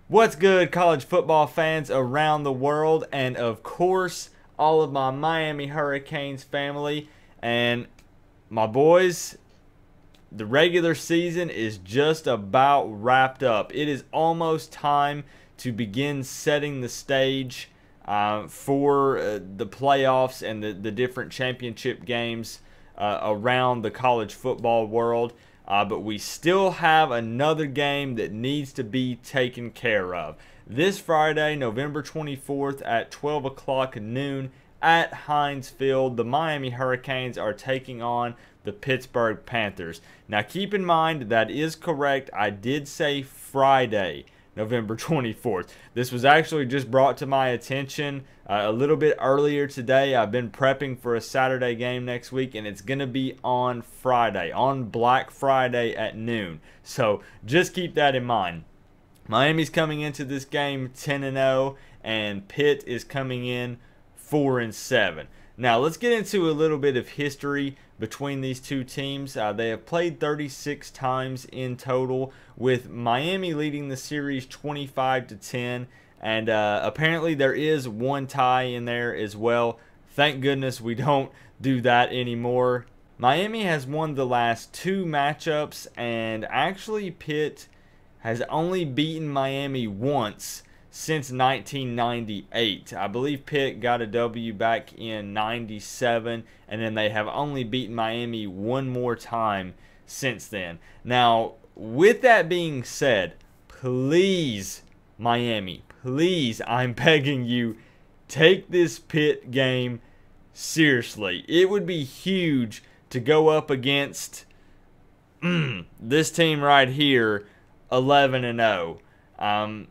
What's good, college football fans around the world, and of course, all of my Miami Hurricanes family and my boys. The regular season is just about wrapped up. It is almost time to begin setting the stage for the playoffs and the different championship games around the college football world. But we still have another game that needs to be taken care of. This Friday, November 24th at 12 o'clock noon at Heinz Field, the Miami Hurricanes are taking on the Pittsburgh Panthers. Now keep in mind that is correct. I did say Friday, November 24th. This was actually just brought to my attention a little bit earlier today. I've been prepping for a Saturday game next week, and it's going to be on Friday, on Black Friday at noon. So just keep that in mind. Miami's coming into this game 10-0, and Pitt is coming in 4-7. Now let's get into a little bit of history between these two teams. They have played 36 times in total, with Miami leading the series 25-10, and apparently there is one tie in there as well. Thank goodness we don't do that anymore. Miami has won the last two matchups, and actually Pitt has only beaten Miami once since 1998. I believe Pitt got a W back in 97, and then they have only beaten Miami one more time since then. Now, with that being said, please, Miami, please, I'm begging you, take this Pitt game seriously. It would be huge to go up against this team right here, 11-0.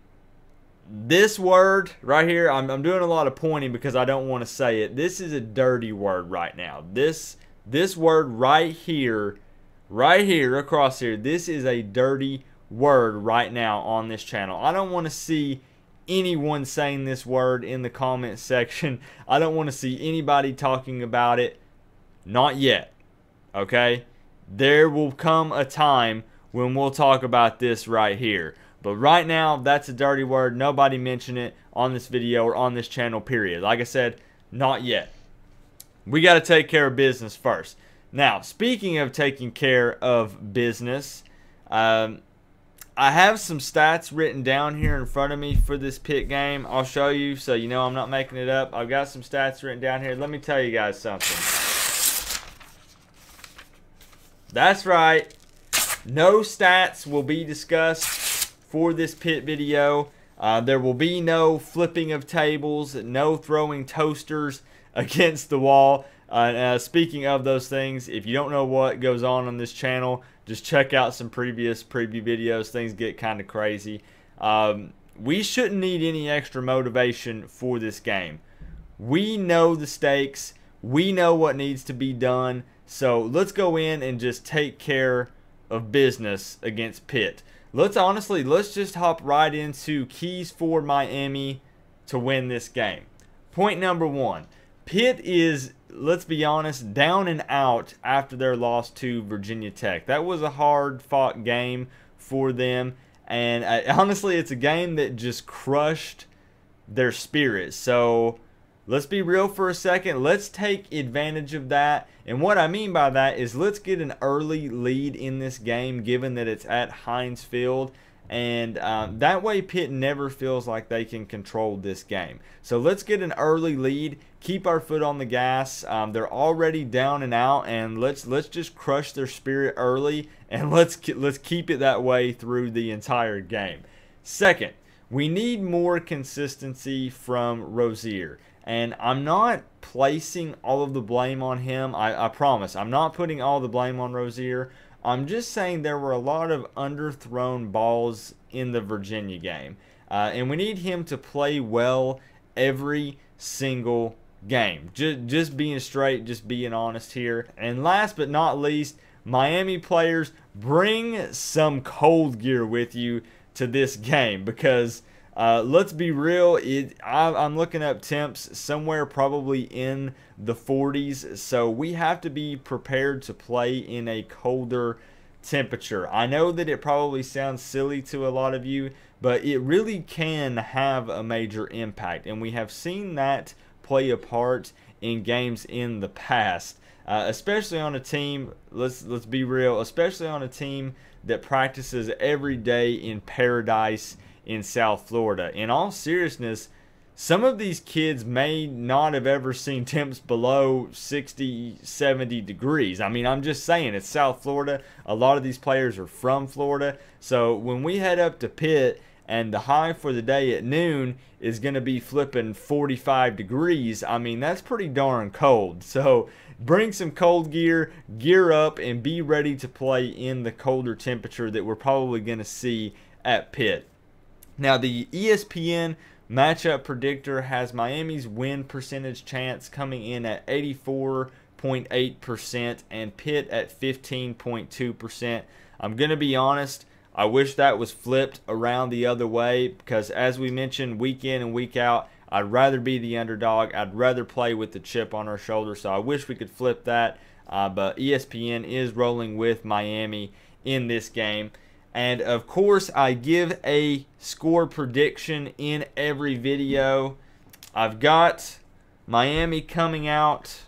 This word right here, I'm doing a lot of pointing because I don't want to say it. This is a dirty word right now. This word right here across here, this is a dirty word right now on this channel. I don't want to see anyone saying this word in the comment section. I don't want to see anybody talking about it. Not yet. Okay? There will come a time when we'll talk about this right here. But right now, that's a dirty word. Nobody mention it on this video or on this channel, period. Like I said, not yet. We got to take care of business first. Now, speaking of taking care of business, I have some stats written down here in front of me for this Pitt game. I'll show you so you know I'm not making it up. I've got some stats written down here. Let me tell you guys something. That's right. No stats will be discussed for this Pitt video. There will be no flipping of tables, no throwing toasters against the wall. Speaking of those things, if you don't know what goes on this channel, just check out some previous preview videos. Things get kind of crazy. We shouldn't need any extra motivation for this game. We know the stakes. We know what needs to be done. So let's go in and just take care of business against Pitt. Let's just hop right into keys for Miami to win this game. Point number one, Pitt is, let's be honest, down and out after their loss to Virginia Tech. That was a hard-fought game for them, and honestly, it's a game that just crushed their spirit. So let's be real for a second. Let's take advantage of that. And what I mean by that is let's get an early lead in this game, given that it's at Heinz Field. And that way Pitt never feels like they can control this game. So let's get an early lead, keep our foot on the gas. They're already down and out, and let's just crush their spirit early, and let's keep it that way through the entire game. Second, we need more consistency from Rozier. And I'm not placing all of the blame on him. I promise. I'm not putting all the blame on Rozier. I'm just saying there were a lot of underthrown balls in the Virginia game. And we need him to play well every single game. Just being straight, just being honest here. And last but not least, Miami players, bring some cold gear with you to this game, because let's be real, I'm looking up temps somewhere probably in the 40s, so we have to be prepared to play in a colder temperature. I know that it probably sounds silly to a lot of you, but it really can have a major impact, and we have seen that play a part in games in the past, especially on a team, let's be real, especially on a team that practices every day in paradise in South Florida. In all seriousness, some of these kids may not have ever seen temps below 60, 70 degrees. I mean, I'm just saying, it's South Florida. A lot of these players are from Florida. So when we head up to Pitt and the high for the day at noon is going to be flipping 45 degrees, I mean, that's pretty darn cold. So bring some cold gear, gear up, and be ready to play in the colder temperature that we're probably going to see at Pitt. Now, the ESPN matchup predictor has Miami's win percentage chance coming in at 84.8% and Pitt at 15.2%. I'm going to be honest, I wish that was flipped around the other way, because as we mentioned, week in and week out, I'd rather be the underdog. I'd rather play with the chip on our shoulder, so I wish we could flip that. But ESPN is rolling with Miami in this game. And of course, I give a score prediction in every video. I've got Miami coming out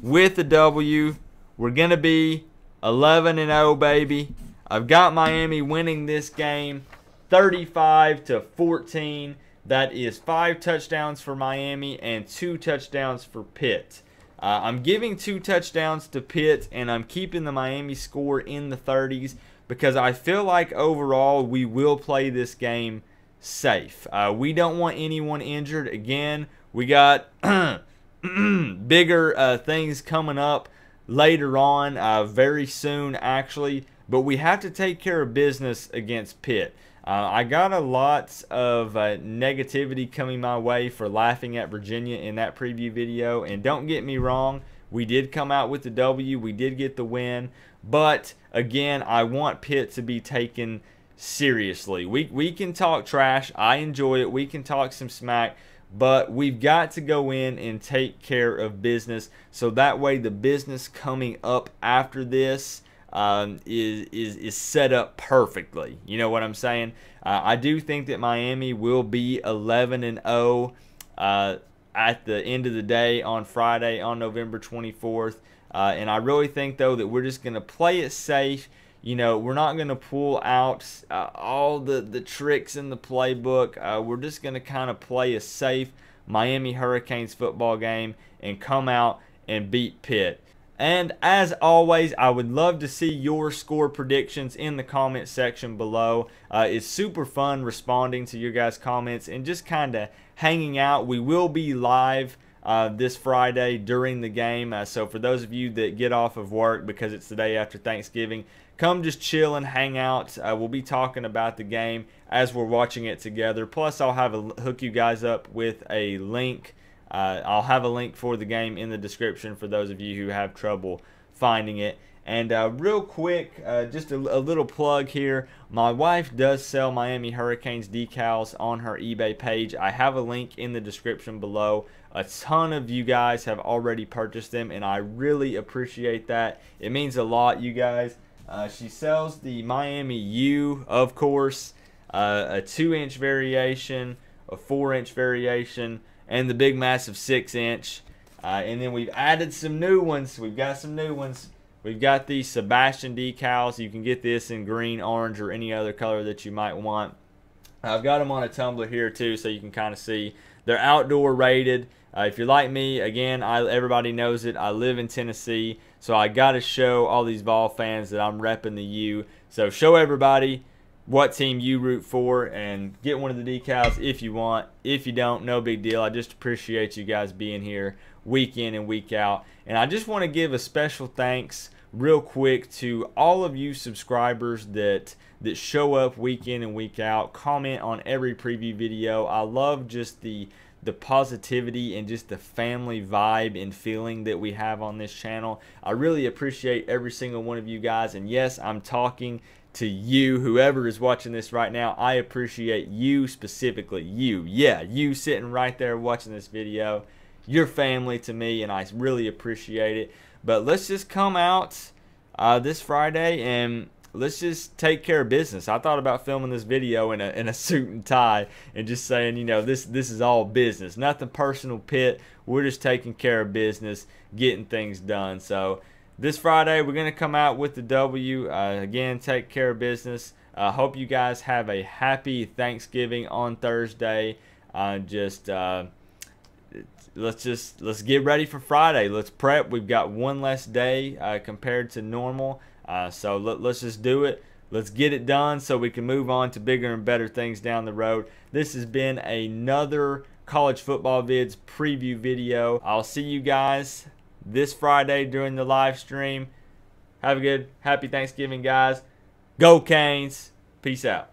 with a W. We're going to be 11-0, baby. I've got Miami winning this game 35-14. That is 5 touchdowns for Miami and 2 touchdowns for Pitt. I'm giving 2 touchdowns to Pitt, and I'm keeping the Miami score in the 30s because I feel like overall we will play this game safe. We don't want anyone injured. Again, we got bigger things coming up later on, very soon actually, but we have to take care of business against Pitt. I got a lot of negativity coming my way for laughing at Virginia in that preview video, and don't get me wrong, we did come out with the W, we did get the win, but again, I want Pitt to be taken seriously. We can talk trash, I enjoy it, we can talk some smack, but we've got to go in and take care of business, so that way the business coming up after this is set up perfectly. You know what I'm saying? I do think that Miami will be 11-0 at the end of the day on Friday, on November 24th. And I really think, though, that we're just going to play it safe. You know, we're not going to pull out all the tricks in the playbook. We're just going to kind of play a safe Miami Hurricanes football game and come out and beat Pitt. And as always, I would love to see your score predictions in the comment section below. It's super fun responding to your guys' comments and just kind of hanging out. We will be live this Friday during the game. So for those of you that get off of work because it's the day after Thanksgiving, come just chill and hang out. We'll be talking about the game as we're watching it together. Plus, I'll hook you guys up with a link. I'll have a link for the game in the description for those of you who have trouble finding it. And real quick, just a little plug here. My wife does sell Miami Hurricanes decals on her eBay page. I have a link in the description below. A ton of you guys have already purchased them, and I really appreciate that. It means a lot, you guys. She sells the Miami U, of course, a 2-inch variation, a 4-inch variation, and the big massive 6-inch. And then we've added some new ones. We've got some new ones. We've got the SEBASTIAN decals. You can get this in green, orange, or any other color that you might want. I've got them on a tumbler here too, so you can kind of see. They're outdoor rated. If you're like me, again, everybody knows it. I live in Tennessee, so I got to show all these Vol fans that I'm repping the U. So show everybody what team you root for and get one of the decals if you want. If you don't, no big deal. I just appreciate you guys being here week in and week out. And I just want to give a special thanks real quick to all of you subscribers that show up week in and week out, comment on every preview video. I love just the positivity and just the family vibe and feeling that we have on this channel. I really appreciate every single one of you guys. And yes, I'm talking to you, whoever is watching this right now. I appreciate you specifically. You sitting right there watching this video. You're family to me, and I really appreciate it. But let's just come out this Friday, and let's just take care of business. I thought about filming this video in a suit and tie and just saying, you know, this is all business, nothing personal, Pitt. We're just taking care of business, getting things done. So this Friday we're gonna come out with the W. Again, take care of business. Hope you guys have a happy Thanksgiving on Thursday. Let's get ready for Friday. Let's prep. We've got one less day compared to normal. So let's just do it. Let's get it done so we can move on to bigger and better things down the road. This has been another College Football Vids preview video. I'll see you guys this Friday during the live stream. Have a good, happy Thanksgiving, guys. Go Canes. Peace out.